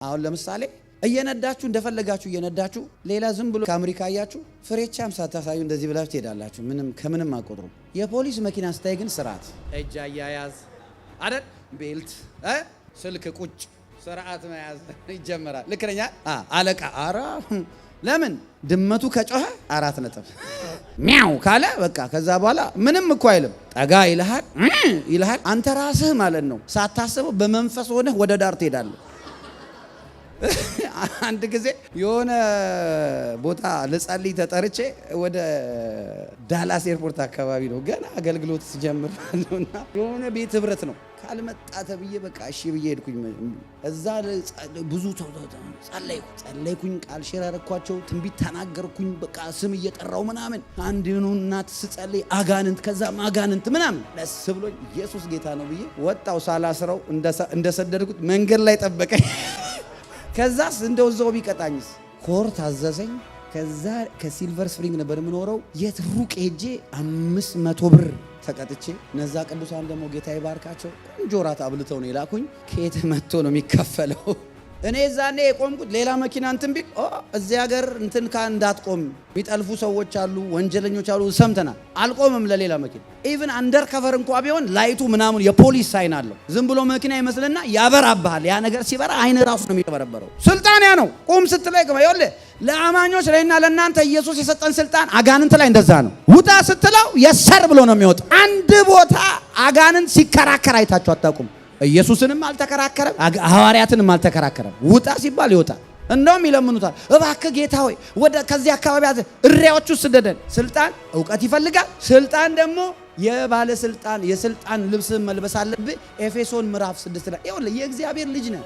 አሁን ለምሳሌ እየነዳችሁ እንደፈለጋችሁ እየነዳችሁ ሌላ ዝም ብሎ ከአሜሪካ ያያችሁ ፍሬቻም ሳታሳዩ እንደዚህ ብላችሁ ትሄዳላችሁ። ምንም ከምንም አቆጥሩ። የፖሊስ መኪና ስታይ ግን ስርዓት፣ እጅ አያያዝ አይደል፣ ቤልት ስልክ ቁጭ ስርዓት መያዝ ይጀምራል። ልክ ነኝ አለቃ? አራ ለምን ድመቱ ከጮኸ 4 ነጥብ ሚያው ካለ በቃ ከዛ በኋላ ምንም እኮ አይልም። ጠጋ ይልሃል። አንተ ራስህ ማለት ነው ሳታስበው በመንፈስ ሆነህ ወደ ዳር ትሄዳለህ። አንድ ጊዜ የሆነ ቦታ ልጸልይ ተጠርቼ ወደ ዳላስ ኤርፖርት አካባቢ ነው ገና አገልግሎት ሲጀምር ነውና የሆነ ቤት ህብረት ነው ካልመጣ ተብዬ በቃ እሺ ብዬ ሄድኩኝ። እዛ ብዙ ጸለይኩኝ፣ ቃል ሼር አደረኳቸው፣ ትንቢት ተናገርኩኝ። በቃ ስም እየጠራው ምናምን አንድ እናት ስጸልይ አጋንንት ከዛ ማጋንንት ምናምን ደስ ብሎኝ ኢየሱስ ጌታ ነው ብዬ ወጣው። ሳላስረው እንደሰደድኩት መንገድ ላይ ጠበቀኝ። ከዛስ እንደው ዘው ቢቀጣኝስ ኮርት አዘዘኝ። ከዛ ከሲልቨር ስፕሪንግ ነበር የምኖረው የት ሩቅ ሄጄ 500 ብር ተቀጥቼ ነዛ ቅዱሳን ደግሞ ጌታ ይባርካቸው ቆንጆ ራት አብልተው ነው የላኩኝ። ከየት መጥቶ ነው የሚከፈለው? እኔ ዛኔ የቆምኩት ሌላ መኪና እንትን ቢል እዚህ ሀገር እንትን እንዳትቆም የሚጠልፉ ሰዎች አሉ፣ ወንጀለኞች አሉ ሰምተናል። አልቆምም ለሌላ መኪና። ኢቭን አንደር ከቨር እንኳ ቢሆን ላይቱ ምናምን የፖሊስ ሳይን አለው። ዝም ብሎ መኪና ይመስልና ያበራብሃል። ያ ነገር ሲበራ አይን ራሱ ነው የሚበረበረው። ስልጣን ያ ነው። ቁም ስትለይ ይኸውልህ ለአማኞች ለእና ለእናንተ ኢየሱስ የሰጠን ስልጣን አጋንንት ላይ እንደዛ ነው። ውጣ ስትለው የሰር ብሎ ነው የሚወጣ። አንድ ቦታ አጋንንት ሲከራከር አይታችሁ አታውቁም። ኢየሱስንም አልተከራከረም፣ ሐዋርያትንም አልተከራከረም። ውጣ ሲባል ይወጣል። እንደውም ይለምኑታል፣ እባክህ ጌታ ሆይ ወደ ከዚህ አካባቢ ያዘ እሪያዎቹ ስደደን። ስልጣን እውቀት ይፈልጋል። ስልጣን ደግሞ የባለስልጣን የስልጣን ልብስ መልበስ አለብህ። ኤፌሶን ምዕራፍ 6 ላይ ይኸውልህ የእግዚአብሔር ልጅ ነህ።